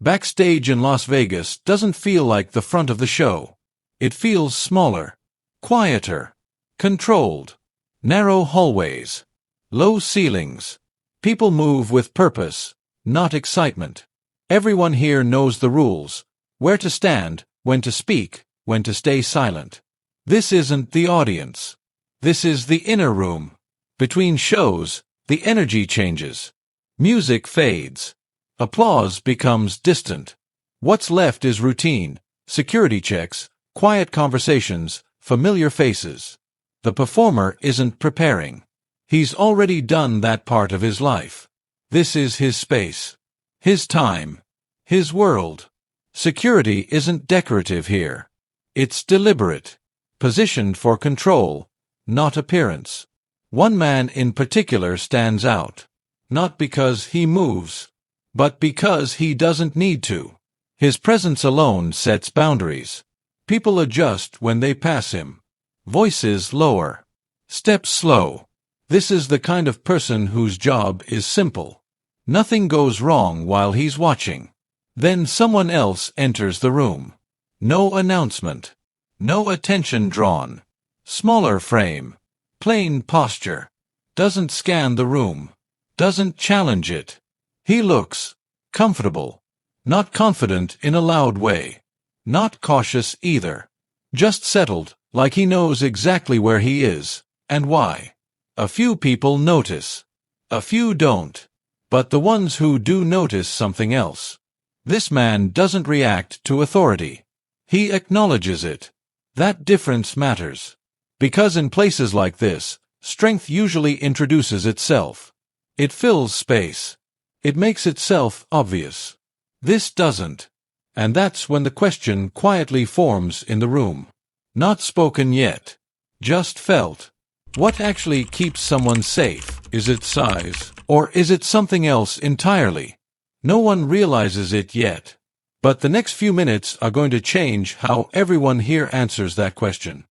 Backstage in Las Vegas doesn't feel like the front of the show. It feels smaller, quieter, controlled. Narrow hallways, low ceilings. People move with purpose, not excitement. Everyone here knows the rules: where to stand, when to speak, when to stay silent. This isn't the audience. This is the inner room. Between shows, the energy changes. Music fades. Applause becomes distant. What's left is routine, security checks, quiet conversations, familiar faces. The performer isn't preparing. He's already done that part of his life. This is his space, his time, his world. Security isn't decorative here. It's deliberate, positioned for control, not appearance. One man in particular stands out, not because he moves, but because he doesn't need to. His presence alone sets boundaries. People adjust when they pass him. Voices lower. Steps slow. This is the kind of person whose job is simple. Nothing goes wrong while he's watching. Then someone else enters the room. No announcement. No attention drawn. Smaller frame. Plain posture. Doesn't scan the room. Doesn't challenge it. He looks comfortable. Not confident in a loud way. Not cautious either. Just settled, like he knows exactly where he is, and why. A few people notice. A few don't. But the ones who do notice something else. This man doesn't react to authority. He acknowledges it. That difference matters. Because in places like this, strength usually introduces itself. It fills space. It makes itself obvious. This doesn't. And that's when the question quietly forms in the room. Not spoken yet. Just felt. What actually keeps someone safe? Is it size? Or is it something else entirely? No one realizes it yet. But the next few minutes are going to change how everyone here answers that question.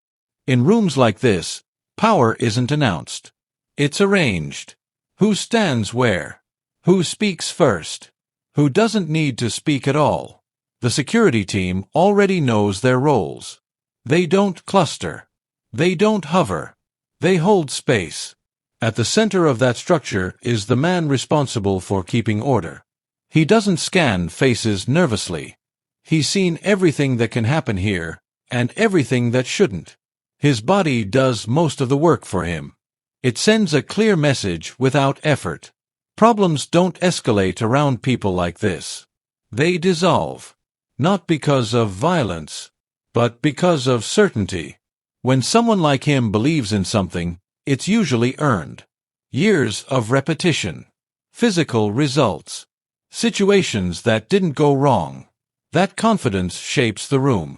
In rooms like this, power isn't announced. It's arranged. Who stands where? Who speaks first? Who doesn't need to speak at all? The security team already knows their roles. They don't cluster. They don't hover. They hold space. At the center of that structure is the man responsible for keeping order. He doesn't scan faces nervously. He's seen everything that can happen here, and everything that shouldn't. His body does most of the work for him. It sends a clear message without effort. Problems don't escalate around people like this. They dissolve. Not because of violence, but because of certainty. When someone like him believes in something, it's usually earned. Years of repetition. Physical results. Situations that didn't go wrong. That confidence shapes the room.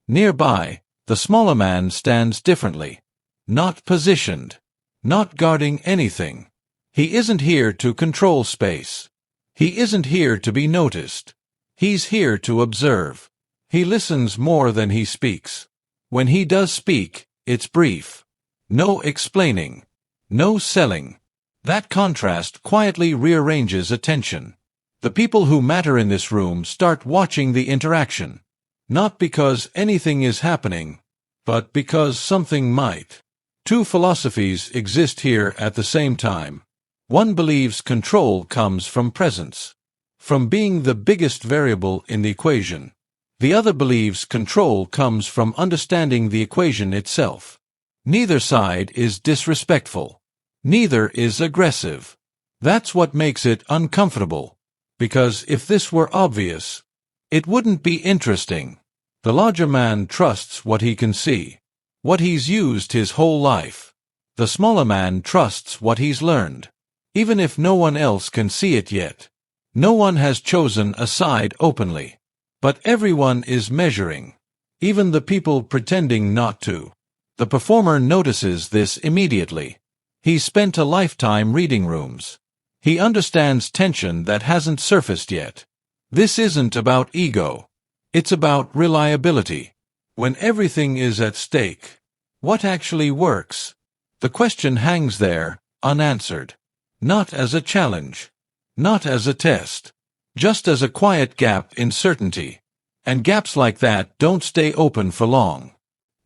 Nearby, the smaller man stands differently. Not positioned. Not guarding anything. He isn't here to control space. He isn't here to be noticed. He's here to observe. He listens more than he speaks. When he does speak, it's brief. No explaining. No selling. That contrast quietly rearranges attention. The people who matter in this room start watching the interaction. Not because anything is happening, but because something might. Two philosophies exist here at the same time. One believes control comes from presence, from being the biggest variable in the equation. The other believes control comes from understanding the equation itself. Neither side is disrespectful. Neither is aggressive. That's what makes it uncomfortable. Because if this were obvious, it wouldn't be interesting. The larger man trusts what he can see, what he's used his whole life. The smaller man trusts what he's learned. Even if no one else can see it yet. No one has chosen a side openly. But everyone is measuring. Even the people pretending not to. The performer notices this immediately. He's spent a lifetime reading rooms. He understands tension that hasn't surfaced yet. This isn't about ego. It's about reliability. When everything is at stake, what actually works? The question hangs there, unanswered. Not as a challenge. Not as a test. just as a quiet gap in certainty. And gaps like that don't stay open for long.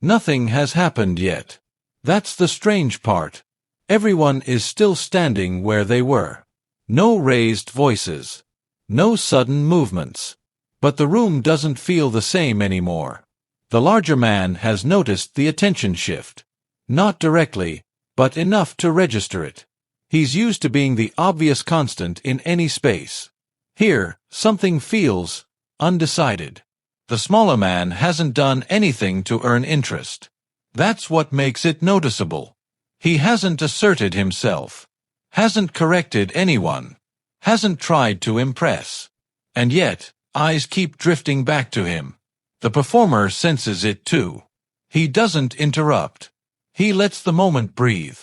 Nothing has happened yet. That's the strange part. Everyone is still standing where they were. No raised voices. No sudden movements. But the room doesn't feel the same anymore. The larger man has noticed the attention shift. Not directly, but enough to register it. He's used to being the obvious constant in any space. Here, something feels undecided. The smaller man hasn't done anything to earn interest. That's what makes it noticeable. He hasn't asserted himself. Hasn't corrected anyone. Hasn't tried to impress. And yet, eyes keep drifting back to him. The performer senses it too. He doesn't interrupt. He lets the moment breathe.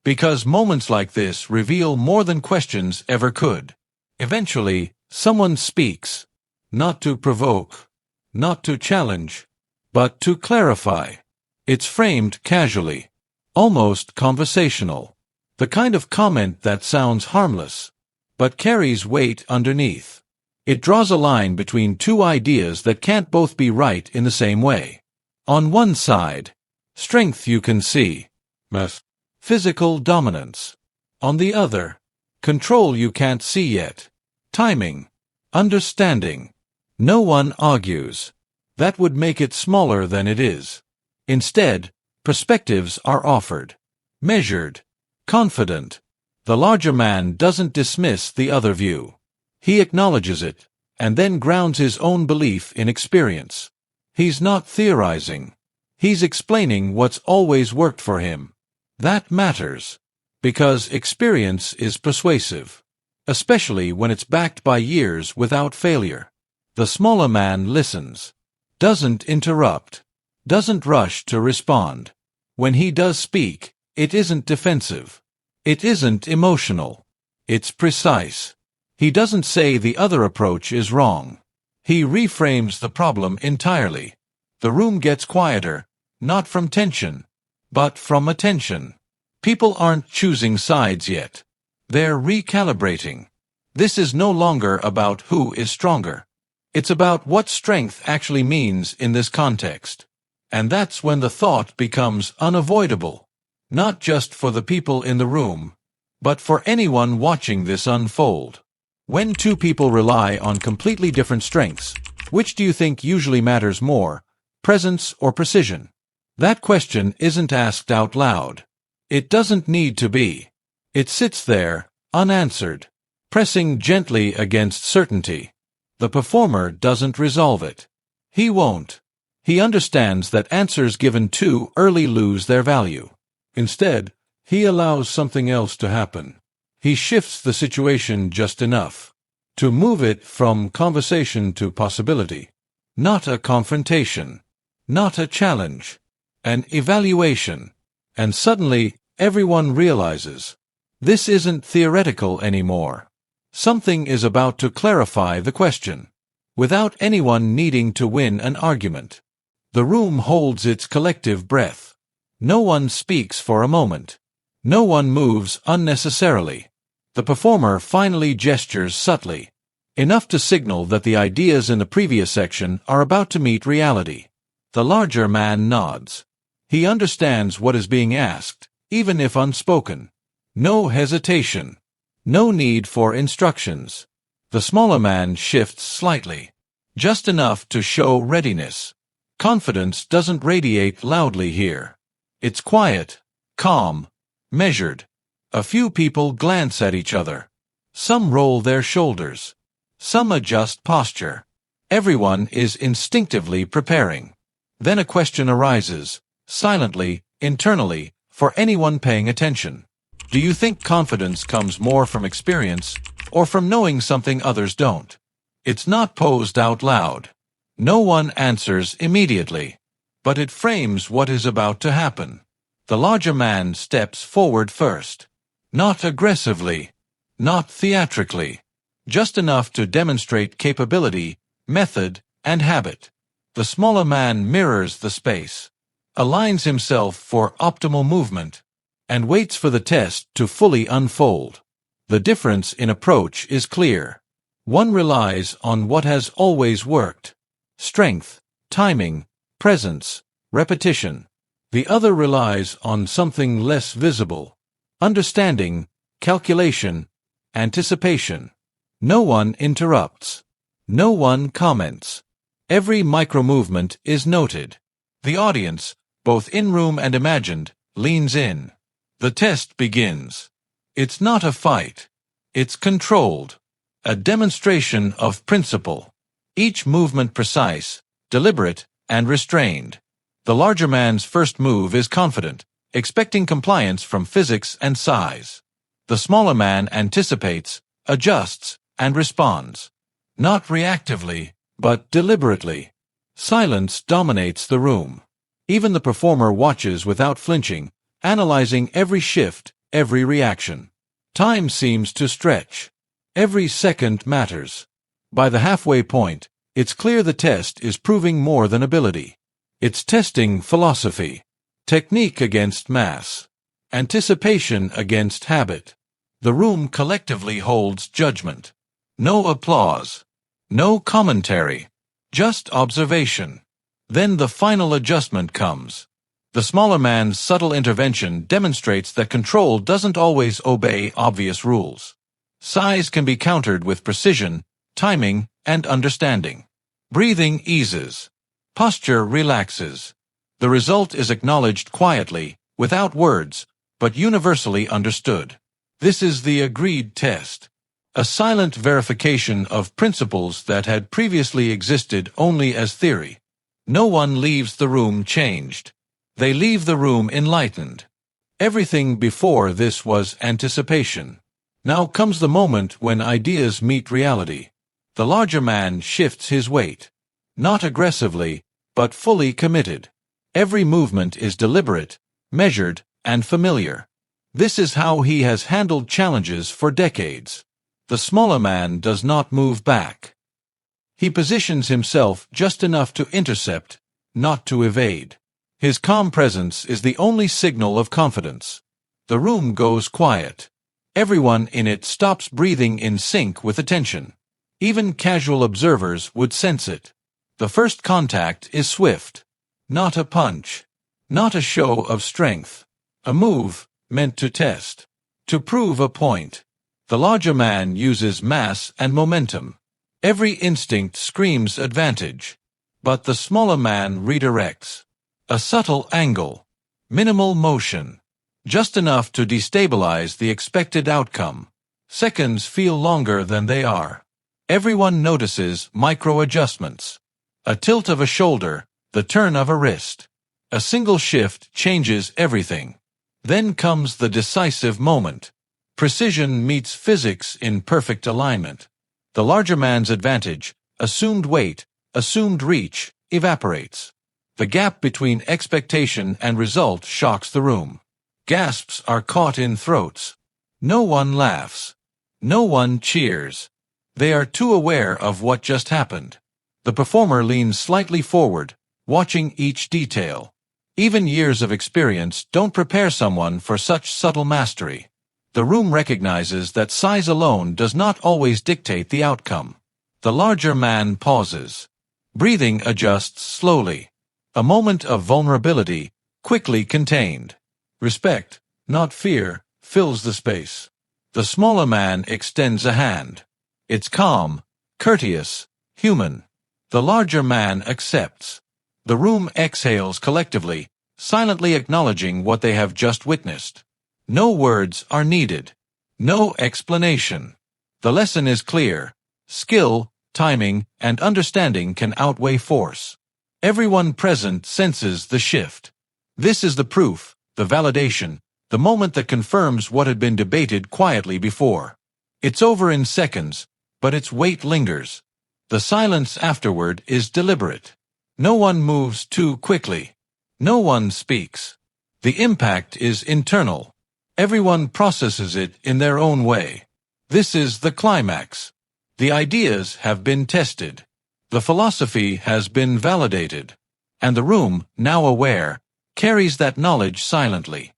Because moments like this reveal more than questions ever could. Eventually, someone speaks. Not to provoke. Not to challenge. But to clarify. It's framed casually. Almost conversational. The kind of comment that sounds harmless, but carries weight underneath. It draws a line between two ideas that can't both be right in the same way. On one side, strength you can see. Physical dominance. On the other, control you can't see yet. Timing. Understanding. No one argues. That would make it smaller than it is. Instead, perspectives are offered. Measured. Confident. The larger man doesn't dismiss the other view. He acknowledges it, and then grounds his own belief in experience. He's not theorizing. He's explaining what's always worked for him. That matters, because experience is persuasive, especially when it's backed by years without failure. The smaller man listens, doesn't interrupt, doesn't rush to respond. When he does speak, it isn't defensive. It isn't emotional. It's precise. He doesn't say the other approach is wrong. He reframes the problem entirely. The room gets quieter, not from tension, but from attention. People aren't choosing sides yet. They're recalibrating. This is no longer about who is stronger. It's about what strength actually means in this context. And that's when the thought becomes unavoidable. Not just for the people in the room, but for anyone watching this unfold. When two people rely on completely different strengths, which do you think usually matters more, presence or precision? That question isn't asked out loud. It doesn't need to be. It sits there, unanswered, pressing gently against certainty. The performer doesn't resolve it. He won't. He understands that answers given too early lose their value. Instead, he allows something else to happen. He shifts the situation just enough to move it from conversation to possibility. Not a confrontation. Not a challenge. An evaluation. And suddenly, everyone realizes, this isn't theoretical anymore. Something is about to clarify the question, without anyone needing to win an argument. The room holds its collective breath. No one speaks for a moment. No one moves unnecessarily. The performer finally gestures subtly, enough to signal that the ideas in the previous section are about to meet reality. The larger man nods. He understands what is being asked, even if unspoken. No hesitation. No need for instructions. The smaller man shifts slightly, just enough to show readiness. Confidence doesn't radiate loudly here. It's quiet, calm, measured. A few people glance at each other. Some roll their shoulders. Some adjust posture. Everyone is instinctively preparing. Then a question arises, silently, internally, for anyone paying attention. Do you think confidence comes more from experience, or from knowing something others don't? It's not posed out loud. No one answers immediately. But it frames what is about to happen. The larger man steps forward first. Not aggressively. Not theatrically. Just enough to demonstrate capability, method, and habit. The smaller man mirrors the space, aligns himself for optimal movement, and waits for the test to fully unfold. The difference in approach is clear. One relies on what has always worked: strength, timing, presence, repetition. The other relies on something less visible: understanding, calculation, anticipation. No one interrupts. No one comments. Every micro-movement is noted. The audience, both in-room and imagined, leans in. The test begins. It's not a fight. It's controlled. A demonstration of principle. Each movement precise, deliberate, and restrained. The larger man's first move is confident, expecting compliance from physics and size. The smaller man anticipates, adjusts, and responds. Not reactively, but deliberately. Silence dominates the room. Even the performer watches without flinching, analyzing every shift, every reaction. Time seems to stretch. Every second matters. By the halfway point, it's clear the test is proving more than ability. It's testing philosophy. Technique against mass. Anticipation against habit. The room collectively holds judgment. No applause. No commentary. Just observation. Then the final adjustment comes. The smaller man's subtle intervention demonstrates that control doesn't always obey obvious rules. Size can be countered with precision, timing, and understanding. Breathing eases. Posture relaxes. The result is acknowledged quietly, without words, but universally understood. This is the agreed test. A silent verification of principles that had previously existed only as theory. No one leaves the room changed. They leave the room enlightened. Everything before this was anticipation. Now comes the moment when ideas meet reality. The larger man shifts his weight. Not aggressively, but fully committed. Every movement is deliberate, measured, and familiar. This is how he has handled challenges for decades. The smaller man does not move back. He positions himself just enough to intercept, not to evade. His calm presence is the only signal of confidence. The room goes quiet. Everyone in it stops breathing in sync with attention. Even casual observers would sense it. The first contact is swift. Not a punch. Not a show of strength. A move meant to test. To prove a point. The larger man uses mass and momentum. Every instinct screams advantage. But the smaller man redirects. A subtle angle. Minimal motion. Just enough to destabilize the expected outcome. Seconds feel longer than they are. Everyone notices micro-adjustments. A tilt of a shoulder, the turn of a wrist. A single shift changes everything. Then comes the decisive moment. Precision meets physics in perfect alignment. The larger man's advantage, assumed weight, assumed reach, evaporates. The gap between expectation and result shocks the room. Gasps are caught in throats. No one laughs. No one cheers. They are too aware of what just happened. The performer leans slightly forward, watching each detail. Even years of experience don't prepare someone for such subtle mastery. The room recognizes that size alone does not always dictate the outcome. The larger man pauses. Breathing adjusts slowly. A moment of vulnerability, quickly contained. Respect, not fear, fills the space. The smaller man extends a hand. It's calm, courteous, human. The larger man accepts. The room exhales collectively, silently acknowledging what they have just witnessed. No words are needed. No explanation. The lesson is clear. Skill, timing, and understanding can outweigh force. Everyone present senses the shift. This is the proof, the validation, the moment that confirms what had been debated quietly before. It's over in seconds, but its weight lingers. The silence afterward is deliberate. No one moves too quickly. No one speaks. The impact is internal. Everyone processes it in their own way. This is the climax. The ideas have been tested. The philosophy has been validated. And the room, now aware, carries that knowledge silently.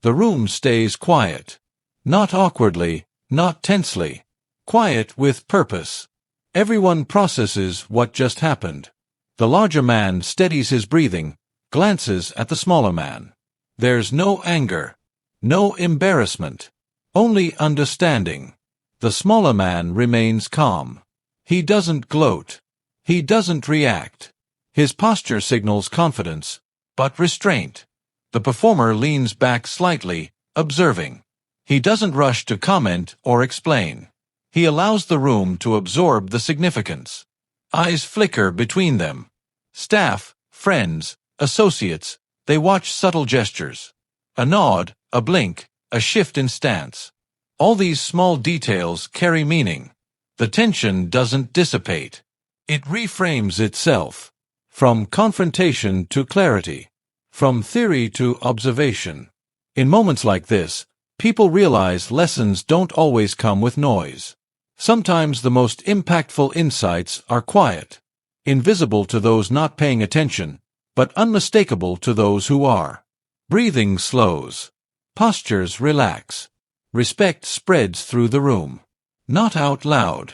The room stays quiet. Not awkwardly, not tensely. Quiet with purpose. Everyone processes what just happened. The larger man steadies his breathing, glances at the smaller man. There's no anger, no embarrassment, only understanding. The smaller man remains calm. He doesn't gloat. He doesn't react. His posture signals confidence, but restraint. The performer leans back slightly, observing. He doesn't rush to comment or explain. He allows the room to absorb the significance. Eyes flicker between them. Staff, friends, associates, they watch subtle gestures. A nod, a blink, a shift in stance. All these small details carry meaning. The tension doesn't dissipate. It reframes itself. From confrontation to clarity. From theory to observation. In moments like this, people realize lessons don't always come with noise. Sometimes the most impactful insights are quiet, invisible to those not paying attention, but unmistakable to those who are. Breathing slows. Postures relax. Respect spreads through the room. Not out loud.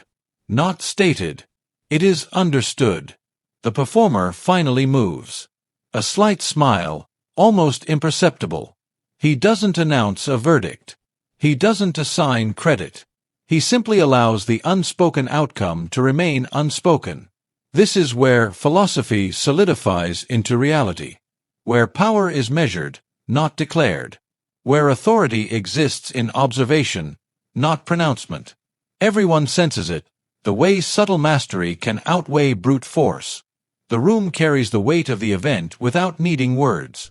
Not stated. It is understood. The performer finally moves. A slight smile, almost imperceptible. He doesn't announce a verdict. He doesn't assign credit. He simply allows the unspoken outcome to remain unspoken. This is where philosophy solidifies into reality. Where power is measured, not declared. Where authority exists in observation, not pronouncement. Everyone senses it, the way subtle mastery can outweigh brute force. The room carries the weight of the event without needing words.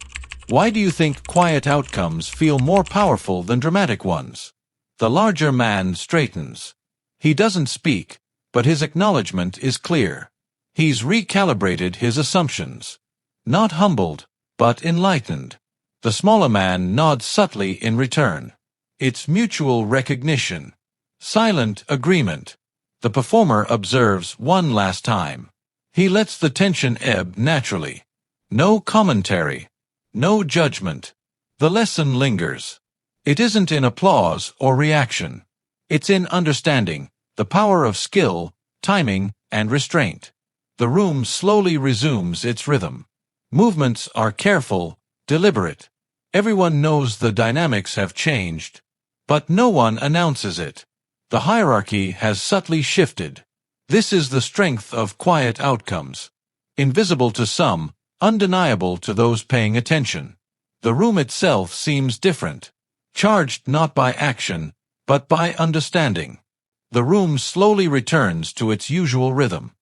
Why do you think quiet outcomes feel more powerful than dramatic ones? The larger man straightens. He doesn't speak, but his acknowledgement is clear. He's recalibrated his assumptions. Not humbled, but enlightened. The smaller man nods subtly in return. It's mutual recognition. Silent agreement. The performer observes one last time. He lets the tension ebb naturally. No commentary. No judgment. The lesson lingers. It isn't in applause or reaction. It's in understanding, the power of skill, timing, and restraint. The room slowly resumes its rhythm. Movements are careful, deliberate. Everyone knows the dynamics have changed, but no one announces it. The hierarchy has subtly shifted. This is the strength of quiet outcomes. Invisible to some, undeniable to those paying attention. The room itself seems different. Charged not by action, but by understanding. The room slowly returns to its usual rhythm.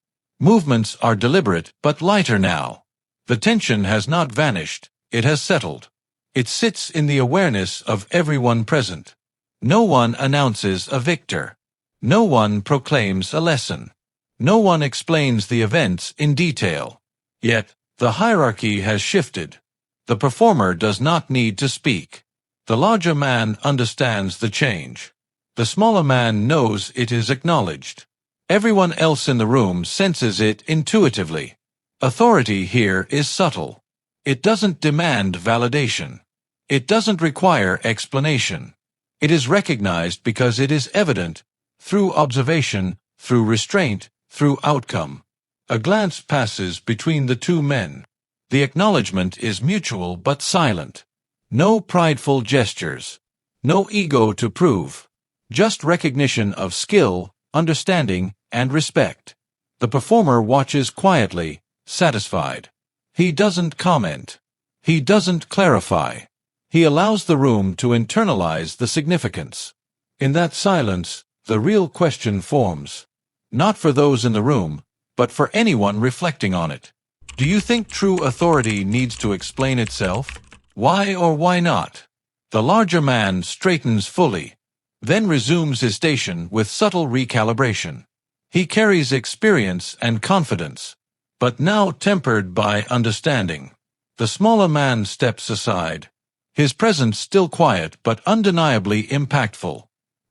Movements are deliberate but lighter now. The tension has not vanished, it has settled. It sits in the awareness of everyone present. No one announces a victor. No one proclaims a lesson. No one explains the events in detail. Yet, the hierarchy has shifted. The performer does not need to speak. The larger man understands the change. The smaller man knows it is acknowledged. Everyone else in the room senses it intuitively. Authority here is subtle. It doesn't demand validation. It doesn't require explanation. It is recognized because it is evident, through observation, through restraint, through outcome. A glance passes between the two men. The acknowledgement is mutual but silent. No prideful gestures. No ego to prove. Just recognition of skill, understanding, and respect. The performer watches quietly, satisfied. He doesn't comment. He doesn't clarify. He allows the room to internalize the significance. In that silence, the real question forms. Not for those in the room, but for anyone reflecting on it. Do you think true authority needs to explain itself? Why or why not? The larger man straightens fully, then resumes his station with subtle recalibration. He carries experience and confidence, but now tempered by understanding. The smaller man steps aside. His presence still quiet but undeniably impactful.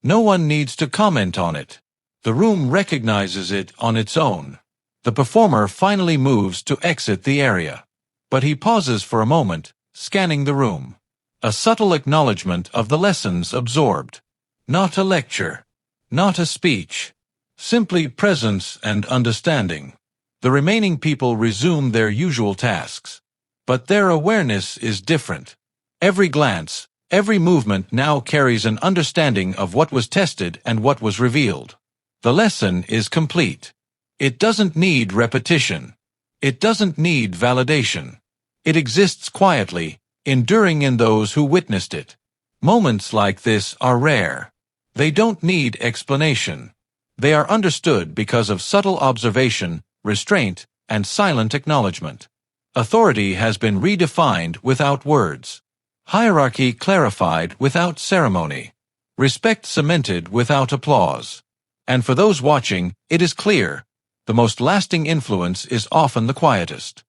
No one needs to comment on it. The room recognizes it on its own. The performer finally moves to exit the area. But he pauses for a moment, scanning the room. A subtle acknowledgement of the lessons absorbed. Not a lecture. Not a speech. Simply presence and understanding. The remaining people resume their usual tasks. But their awareness is different. Every glance, every movement now carries an understanding of what was tested and what was revealed. The lesson is complete. It doesn't need repetition. It doesn't need validation. It exists quietly, enduring in those who witnessed it. Moments like this are rare. They don't need explanation. They are understood because of subtle observation, restraint, and silent acknowledgement. Authority has been redefined without words. Hierarchy clarified without ceremony. Respect cemented without applause. And for those watching, it is clear. The most lasting influence is often the quietest.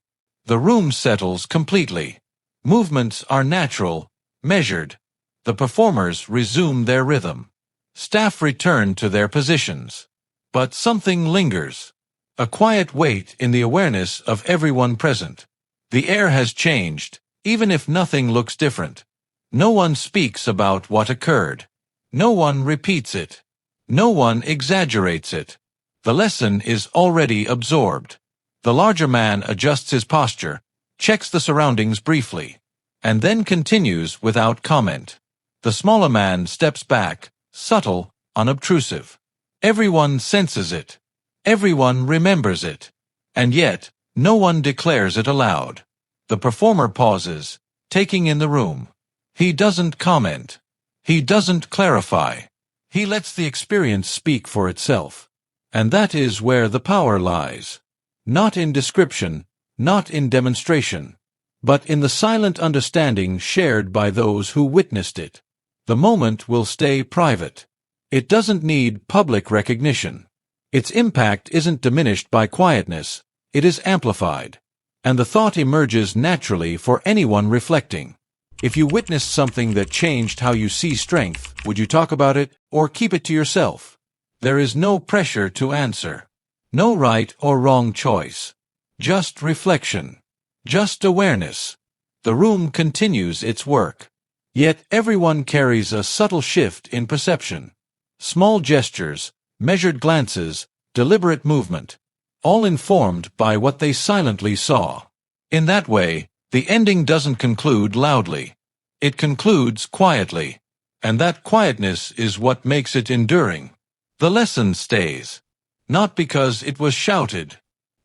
The room settles completely. Movements are natural, measured. The performers resume their rhythm. Staff return to their positions. But something lingers. A quiet weight in the awareness of everyone present. The air has changed, even if nothing looks different. No one speaks about what occurred. No one repeats it. No one exaggerates it. The lesson is already absorbed. The larger man adjusts his posture, checks the surroundings briefly, and then continues without comment. The smaller man steps back, subtle, unobtrusive. Everyone senses it. Everyone remembers it. And yet, no one declares it aloud. The performer pauses, taking in the room. He doesn't comment. He doesn't clarify. He lets the experience speak for itself. And that is where the power lies. Not in description, not in demonstration, but in the silent understanding shared by those who witnessed it. The moment will stay private. It doesn't need public recognition. Its impact isn't diminished by quietness, it is amplified. And the thought emerges naturally for anyone reflecting. If you witnessed something that changed how you see strength, would you talk about it or keep it to yourself? There is no pressure to answer. No right or wrong choice. Just reflection. Just awareness. The room continues its work. Yet everyone carries a subtle shift in perception. Small gestures, measured glances, deliberate movement, all informed by what they silently saw. In that way, the ending doesn't conclude loudly. It concludes quietly. And that quietness is what makes it enduring. The lesson stays. Not because it was shouted.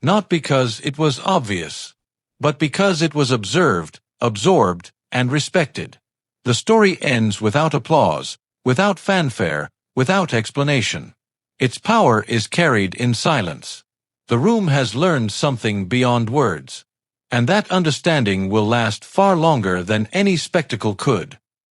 Not because it was obvious. But because it was observed, absorbed, and respected. The story ends without applause, without fanfare, without explanation. Its power is carried in silence. The room has learned something beyond words. And that understanding will last far longer than any spectacle could.